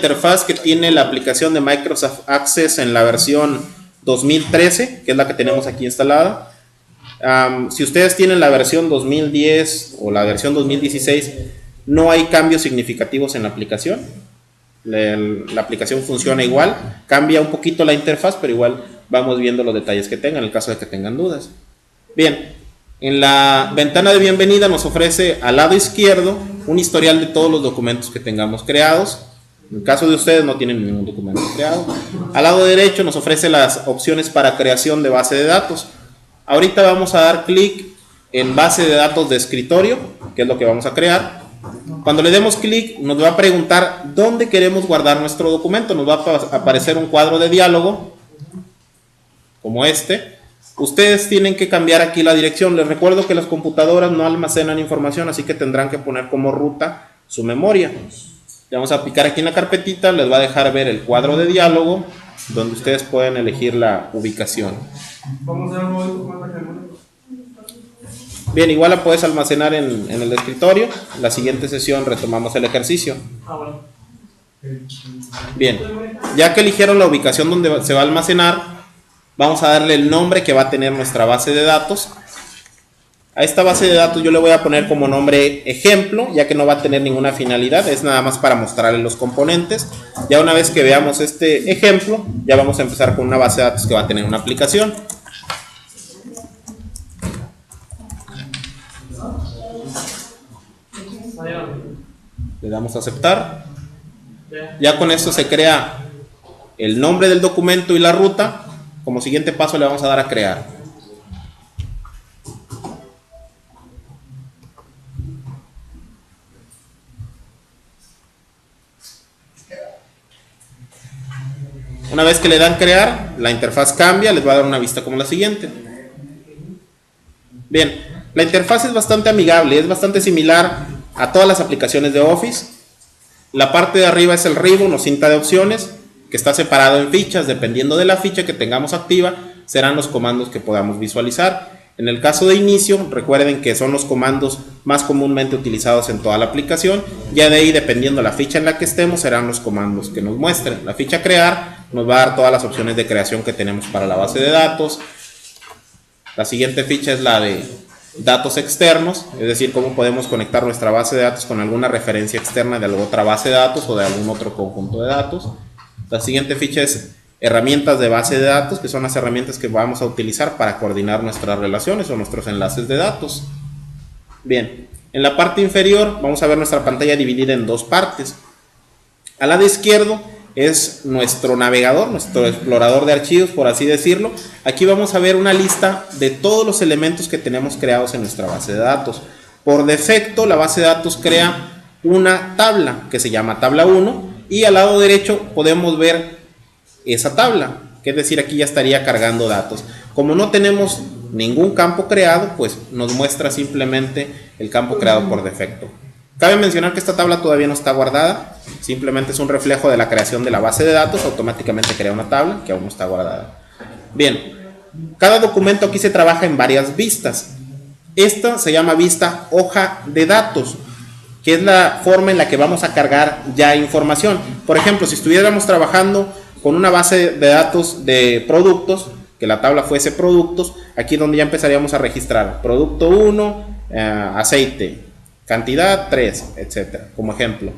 interfaz que tiene la aplicación de Microsoft Access en la versión 2013, que es la que tenemos aquí instalada. Si ustedes tienen la versión 2010 o la versión 2016, no hay cambios significativos en la aplicación. La aplicación funciona igual, cambia un poquito la interfaz, pero igual vamos viendo los detalles que tengan en el caso de que tengan dudas. Bien, en la ventana de bienvenida nos ofrece al lado izquierdo un historial de todos los documentos que tengamos creados. En el caso de ustedes no tienen ningún documento creado. Al lado derecho nos ofrece las opciones para creación de base de datos. Ahorita vamos a dar clic en base de datos de escritorio, que es lo que vamos a crear. Cuando le demos clic nos va a preguntar dónde queremos guardar nuestro documento. Nos va a aparecer un cuadro de diálogo como este. Ustedes tienen que cambiar aquí la dirección. Les recuerdo que las computadoras no almacenan información, así que tendrán que poner como ruta su memoria. Le vamos a picar aquí en la carpetita, les va a dejar ver el cuadro de diálogo donde ustedes pueden elegir la ubicación. Bien, igual la puedes almacenar en el escritorio. La siguiente sesión retomamos el ejercicio. Bien, ya que eligieron la ubicación donde se va a almacenar, vamos a darle el nombre que va a tener nuestra base de datos. A esta base de datos yo le voy a poner como nombre ejemplo, ya que no va a tener ninguna finalidad, es nada más para mostrarle los componentes. Ya una vez que veamos este ejemplo, ya vamos a empezar con una base de datos que va a tener una aplicación. Le damos a aceptar. Ya con esto se crea el nombre del documento y la ruta. Como siguiente paso le vamos a dar a crear. Una vez que le dan crear, la interfaz cambia, les va a dar una vista como la siguiente. Bien, la interfaz es bastante amigable, es bastante similar a todas las aplicaciones de Office. La parte de arriba es el ribbon o cinta de opciones, que está separado en fichas. Dependiendo de la ficha que tengamos activa, serán los comandos que podamos visualizar. En el caso de inicio, recuerden que son los comandos más comúnmente utilizados en toda la aplicación. Ya de ahí, dependiendo de la ficha en la que estemos, serán los comandos que nos muestren. La ficha crear nos va a dar todas las opciones de creación que tenemos para la base de datos. La siguiente ficha es la de datos externos, es decir, cómo podemos conectar nuestra base de datos con alguna referencia externa de otra base de datos o de algún otro conjunto de datos. La siguiente ficha es herramientas de base de datos, que son las herramientas que vamos a utilizar para coordinar nuestras relaciones o nuestros enlaces de datos. Bien, en la parte inferior vamos a ver nuestra pantalla dividida en dos partes. Al lado izquierdo es nuestro navegador, nuestro explorador de archivos, por así decirlo. Aquí vamos a ver una lista de todos los elementos que tenemos creados en nuestra base de datos. Por defecto, la base de datos crea una tabla que se llama tabla 1 y al lado derecho podemos ver esa tabla, que es decir, aquí ya estaría cargando datos. Como no tenemos ningún campo creado, pues nos muestra simplemente el campo creado por defecto. Cabe mencionar que esta tabla todavía no está guardada, simplemente es un reflejo de la creación de la base de datos, automáticamente crea una tabla que aún no está guardada. Bien, cada documento aquí se trabaja en varias vistas. Esta se llama vista hoja de datos, que es la forma en la que vamos a cargar ya información. Por ejemplo, si estuviéramos trabajando con una base de datos de productos, que la tabla fuese productos, aquí es donde ya empezaríamos a registrar producto 1, aceite, cantidad 3, etcétera, como ejemplo.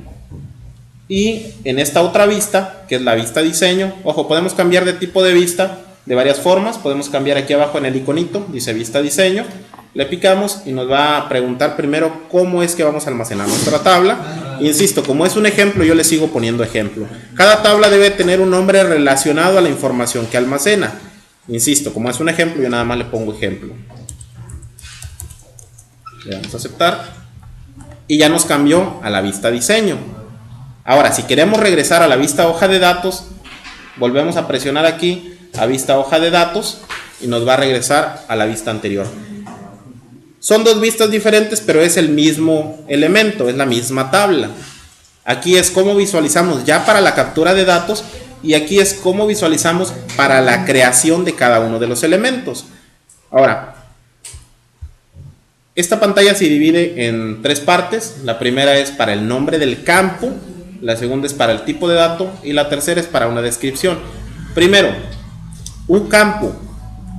Y en esta otra vista, que es la vista diseño, ojo, podemos cambiar de tipo de vista de varias formas. Podemos cambiar aquí abajo en el iconito, dice vista diseño, le picamos y nos va a preguntar primero cómo es que vamos a almacenar nuestra tabla. Insisto, como es un ejemplo, yo le sigo poniendo ejemplo. Cada tabla debe tener un nombre relacionado a la información que almacena. Insisto, como es un ejemplo, yo nada más le pongo ejemplo. Le damos a aceptar y ya nos cambió a la vista diseño. Ahora, si queremos regresar a la vista hoja de datos, volvemos a presionar aquí a vista hoja de datos y nos va a regresar a la vista anterior. Son dos vistas diferentes, pero es el mismo elemento, es la misma tabla. Aquí es cómo visualizamos ya para la captura de datos y aquí es cómo visualizamos para la creación de cada uno de los elementos. Ahora, esta pantalla se divide en tres partes. La primera es para el nombre del campo, la segunda es para el tipo de dato y la tercera es para una descripción. Primero, un campo,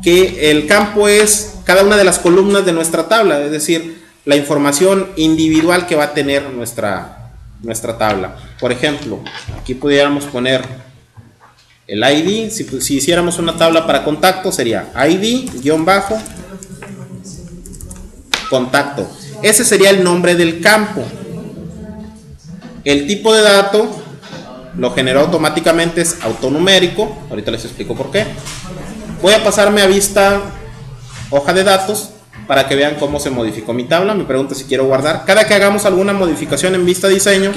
que el campo es cada una de las columnas de nuestra tabla, es decir, la información individual que va a tener nuestra tabla. Por ejemplo, aquí pudiéramos poner el ID. Si hiciéramos una tabla para contacto, sería ID-contacto. Ese sería el nombre del campo. El tipo de dato lo generó automáticamente, es autonumérico. Ahorita les explico por qué. Voy a pasarme a vista hoja de datos para que vean cómo se modificó mi tabla. Me pregunta si quiero guardar. Cada que hagamos alguna modificación en vista diseño,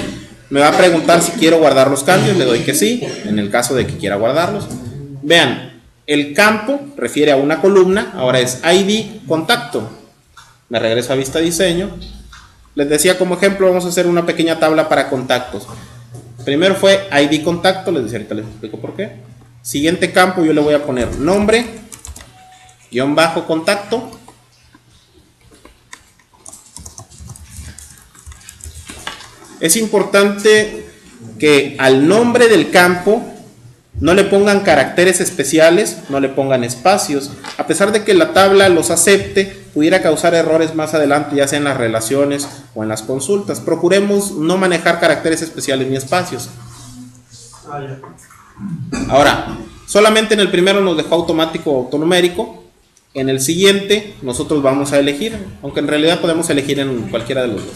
me va a preguntar si quiero guardar los cambios. Le doy que sí, en el caso de que quiera guardarlos. Vean, el campo refiere a una columna, ahora es ID contacto. Me regreso a vista diseño. Les decía como ejemplo, vamos a hacer una pequeña tabla para contactos. Primero fue ID contacto, les decía, ahorita les explico por qué. Siguiente campo yo le voy a poner nombre, _contacto. Es importante que al nombre del campo no le pongan caracteres especiales, no le pongan espacios. A pesar de que la tabla los acepte, pudiera causar errores más adelante, ya sea en las relaciones o en las consultas. Procuremos no manejar caracteres especiales ni espacios. Ahora, solamente en el primero nos dejó automático o autonumérico. En el siguiente nosotros vamos a elegir, aunque en realidad podemos elegir en cualquiera de los dos.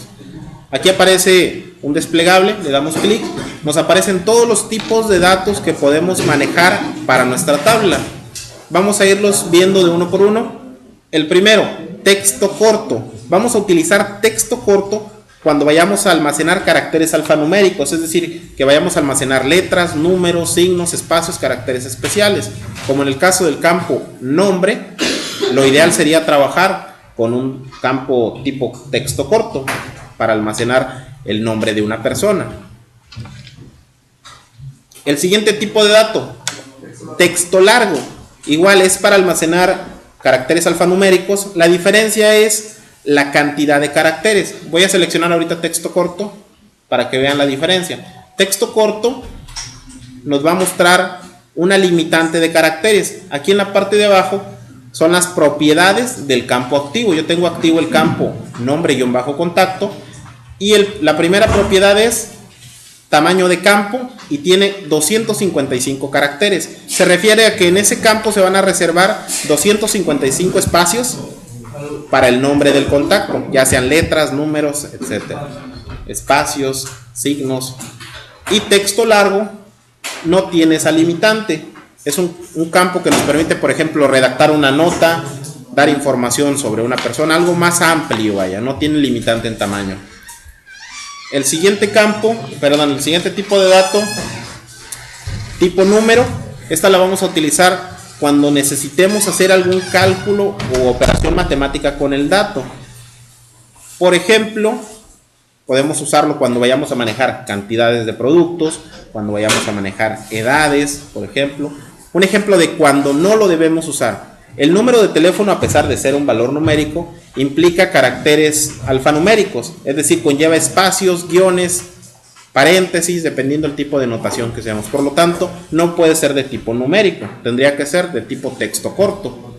Aquí aparece un desplegable, le damos clic, nos aparecen todos los tipos de datos que podemos manejar para nuestra tabla. Vamos a irlos viendo de uno por uno. El primero, texto corto. Vamos a utilizar texto corto cuando vayamos a almacenar caracteres alfanuméricos, es decir, que vayamos a almacenar letras, números, signos, espacios, caracteres especiales. Como en el caso del campo nombre, lo ideal sería trabajar con un campo tipo texto corto para almacenar el nombre de una persona. El siguiente tipo de dato, texto largo, igual es para almacenar caracteres alfanuméricos. La diferencia es la cantidad de caracteres. Voy a seleccionar ahorita texto corto para que vean la diferencia. Texto corto nos va a mostrar una limitante de caracteres. Aquí en la parte de abajo son las propiedades del campo activo. Yo tengo activo el campo nombre-contacto y la primera propiedad es tamaño de campo y tiene 255 caracteres. Se refiere a que en ese campo se van a reservar 255 espacios para el nombre del contacto, ya sean letras, números, etcétera, espacios, signos. Y texto largo no tiene esa limitante. Es un campo que nos permite, por ejemplo, redactar una nota, dar información sobre una persona, algo más amplio, vaya, no tiene limitante en tamaño. El siguiente tipo de dato, tipo número, esta la vamos a utilizar cuando necesitemos hacer algún cálculo o operación matemática con el dato. Por ejemplo, podemos usarlo cuando vayamos a manejar cantidades de productos, cuando vayamos a manejar edades, por ejemplo. Un ejemplo de cuando no lo debemos usar. El número de teléfono, a pesar de ser un valor numérico, implica caracteres alfanuméricos, es decir, conlleva espacios, guiones, paréntesis, dependiendo del tipo de notación que seamos. Por lo tanto, no puede ser de tipo numérico, tendría que ser de tipo texto corto.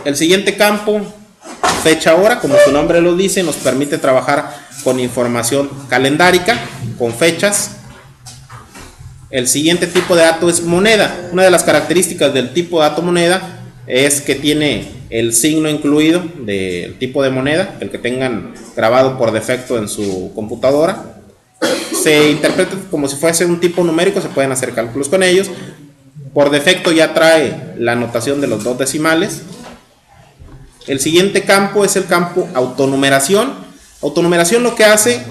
El siguiente campo, fecha hora, como su nombre lo dice, nos permite trabajar con información calendárica, con fechas. El siguiente tipo de dato es moneda. Una de las características del tipo de dato moneda es que tiene el signo incluido del tipo de moneda, el que tengan grabado por defecto en su computadora. Se interpreta como si fuese un tipo numérico, se pueden hacer cálculos con ellos. Por defecto ya trae la notación de los 2 decimales. El siguiente campo es el campo autonumeración. Autonumeración lo que hace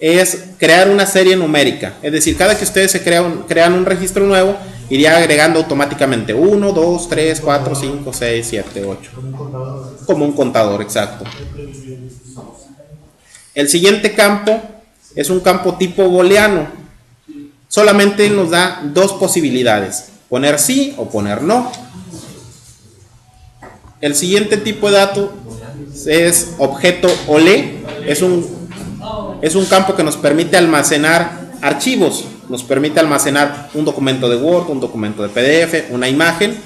es crear una serie numérica, es decir, cada que ustedes crean un registro nuevo, iría agregando automáticamente 1, 2, 3, 4, 5, 6, 7, 8. Como un contador, exacto. El siguiente campo es un campo tipo booleano. Solamente nos da 2 posibilidades, poner sí o poner no. El siguiente tipo de dato es objeto OLE, es un es un campo que nos permite almacenar archivos, nos permite almacenar un documento de Word, un documento de PDF, una imagen.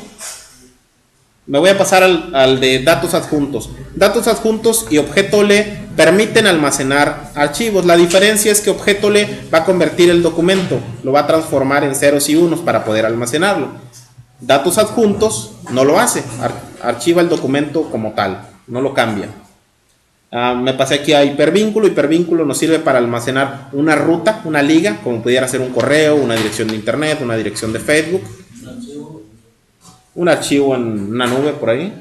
Me voy a pasar al de datos adjuntos. Datos adjuntos y objeto-le permiten almacenar archivos. La diferencia es que objeto-le va a convertir el documento, lo va a transformar en ceros y unos para poder almacenarlo. Datos adjuntos no lo hace, archiva el documento como tal, no lo cambia. Me pasé aquí a hipervínculo. Hipervínculo nos sirve para almacenar una ruta, una liga, como pudiera ser un correo, una dirección de internet, una dirección de Facebook, un archivo en una nube por ahí.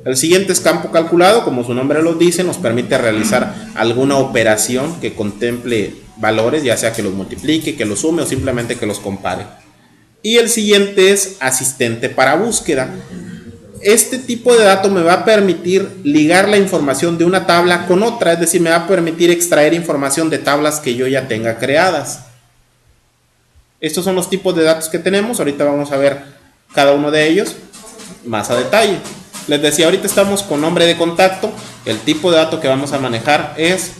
El siguiente es campo calculado, como su nombre lo dice, nos permite realizar alguna operación que contemple valores, ya sea que los multiplique, que los sume o simplemente que los compare. Y el siguiente es asistente para búsqueda. Este tipo de dato me va a permitir ligar la información de una tabla con otra, es decir, me va a permitir extraer información de tablas que yo ya tenga creadas. Estos son los tipos de datos que tenemos. Ahorita vamos a ver cada uno de ellos más a detalle. Les decía, ahorita estamos con nombre de contacto. El tipo de dato que vamos a manejar es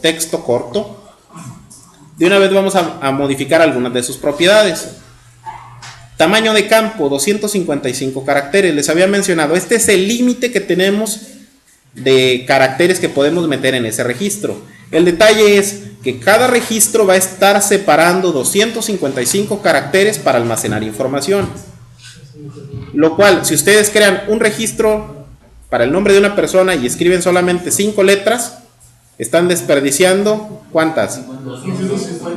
texto corto. De una vez vamos a modificar algunas de sus propiedades. Tamaño de campo, 255 caracteres. Les había mencionado, este es el límite que tenemos de caracteres que podemos meter en ese registro. El detalle es que cada registro va a estar separando 255 caracteres para almacenar información. Lo cual, si ustedes crean un registro para el nombre de una persona y escriben solamente 5 letras, están desperdiciando, ¿cuántas?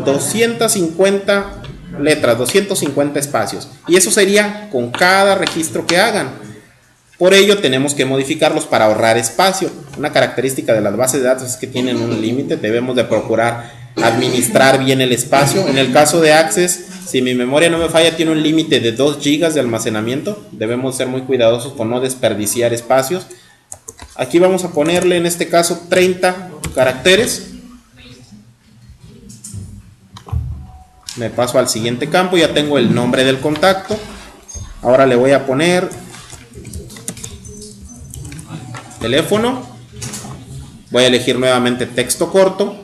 250 letras, 250 espacios. Y eso sería con cada registro que hagan. Por ello tenemos que modificarlos para ahorrar espacio. Una característica de las bases de datos es que tienen un límite. Debemos de procurar administrar bien el espacio. En el caso de Access, si mi memoria no me falla, tiene un límite de 2 GB de almacenamiento. Debemos ser muy cuidadosos con no desperdiciar espacios. Aquí vamos a ponerle en este caso 30 caracteres. Me paso al siguiente campo, ya tengo el nombre del contacto. Ahora le voy a poner teléfono. Voy a elegir nuevamente texto corto.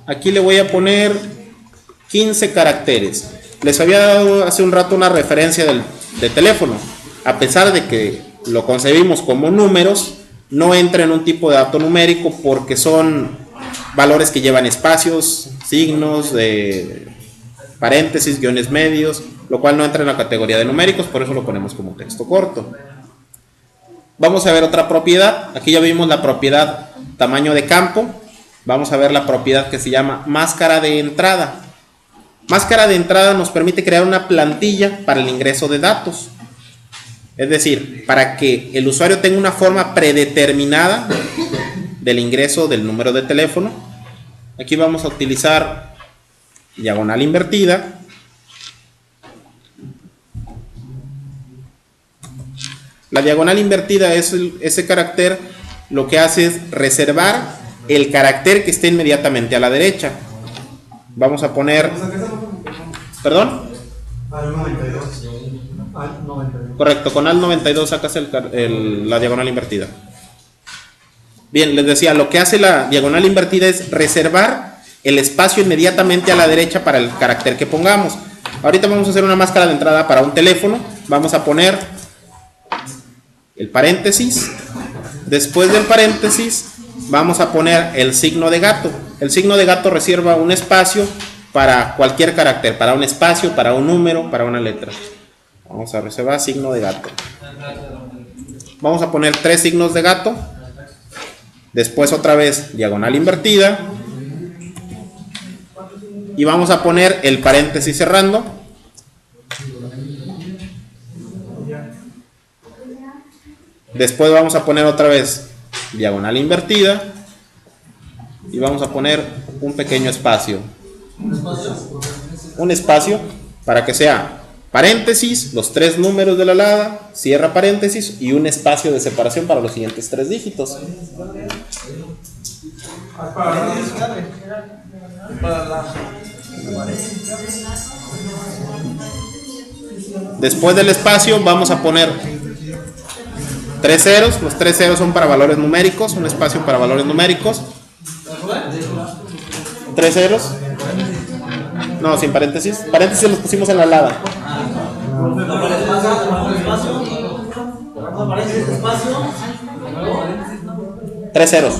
Aquí le voy a poner 15 caracteres. Les había dado hace un rato una referencia de teléfono. A pesar de que lo concebimos como números, no entra en un tipo de dato numérico porque son valores que llevan espacios, signos, paréntesis, guiones medios, lo cual no entra en la categoría de numéricos, por eso lo ponemos como texto corto. Vamos a ver otra propiedad. Aquí ya vimos la propiedad tamaño de campo. Vamos a ver la propiedad que se llama máscara de entrada. Máscara de entrada nos permite crear una plantilla para el ingreso de datos. Es decir, para que el usuario tenga una forma predeterminada del ingreso del número de teléfono. Aquí vamos a utilizar diagonal invertida. La diagonal invertida es ese carácter, lo que hace es reservar el carácter que esté inmediatamente a la derecha. Vamos a poner, perdón, al 92. Al 92. Correcto, con al 92 sacas la diagonal invertida. Bien, les decía, lo que hace la diagonal invertida es reservar el espacio inmediatamente a la derecha para el carácter que pongamos. Ahorita vamos a hacer una máscara de entrada para un teléfono. Vamos a poner el paréntesis. Después del paréntesis vamos a poner el signo de gato. El signo de gato reserva un espacio para cualquier carácter, para un espacio, para un número, para una letra. Vamos a reservar signo de gato. Vamos a poner 3 signos de gato. Después otra vez diagonal invertida. Y vamos a poner el paréntesis cerrando. Después vamos a poner otra vez diagonal invertida. Y vamos a poner un pequeño espacio. Un espacio para que sea paréntesis, los 3 números de la alada, cierra paréntesis y un espacio de separación para los siguientes 3 dígitos. Después del espacio vamos a poner 3 ceros. Los 3 ceros son para valores numéricos, un espacio para valores numéricos. ¿Tres ceros? No, sin paréntesis. Paréntesis los pusimos en la alada. Tres ceros.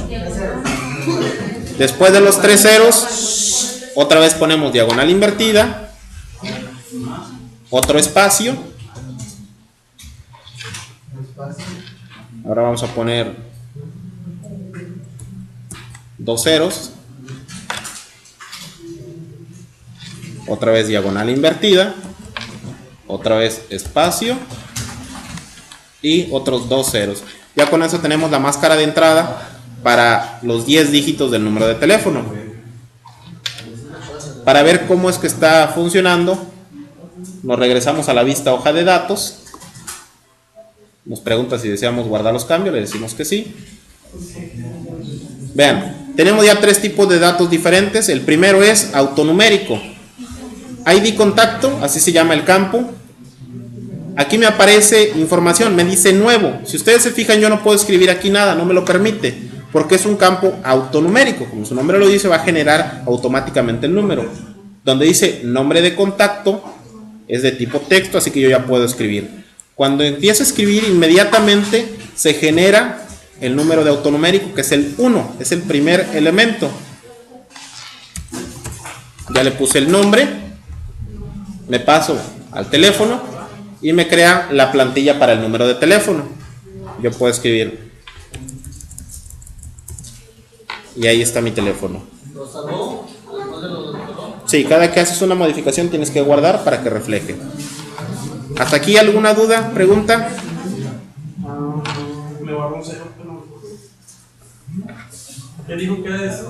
Después de los tres ceros, otra vez ponemos diagonal invertida, otro espacio. Ahora vamos a poner dos ceros, otra vez diagonal invertida, otra vez espacio y otros dos ceros. Ya con eso tenemos la máscara de entrada para los 10 dígitos del número de teléfono. Para ver cómo es que está funcionando, nos regresamos a la vista hoja de datos. Nos pregunta si deseamos guardar los cambios, le decimos que sí. Vean, tenemos ya tres tipos de datos diferentes. El primero es autonumérico. ID contacto, así se llama el campo. Aquí me aparece información, me dice nuevo. Si ustedes se fijan, yo no puedo escribir aquí nada, no me lo permite, porque es un campo autonumérico. Como su nombre lo dice, va a generar automáticamente el número. Donde dice nombre de contacto, es de tipo texto, así que yo ya puedo escribir. Cuando empiezo a escribir, inmediatamente se genera el número de autonumérico, que es el 1, es el primer elemento. Ya le puse el nombre, me paso al teléfono y me crea la plantilla para el número de teléfono. Yo puedo escribir y ahí está mi teléfono. Sí, cada que haces una modificación tienes que guardar para que refleje. ¿Hasta aquí alguna duda, pregunta? Me guardo un cero. ¿Qué dijo que es?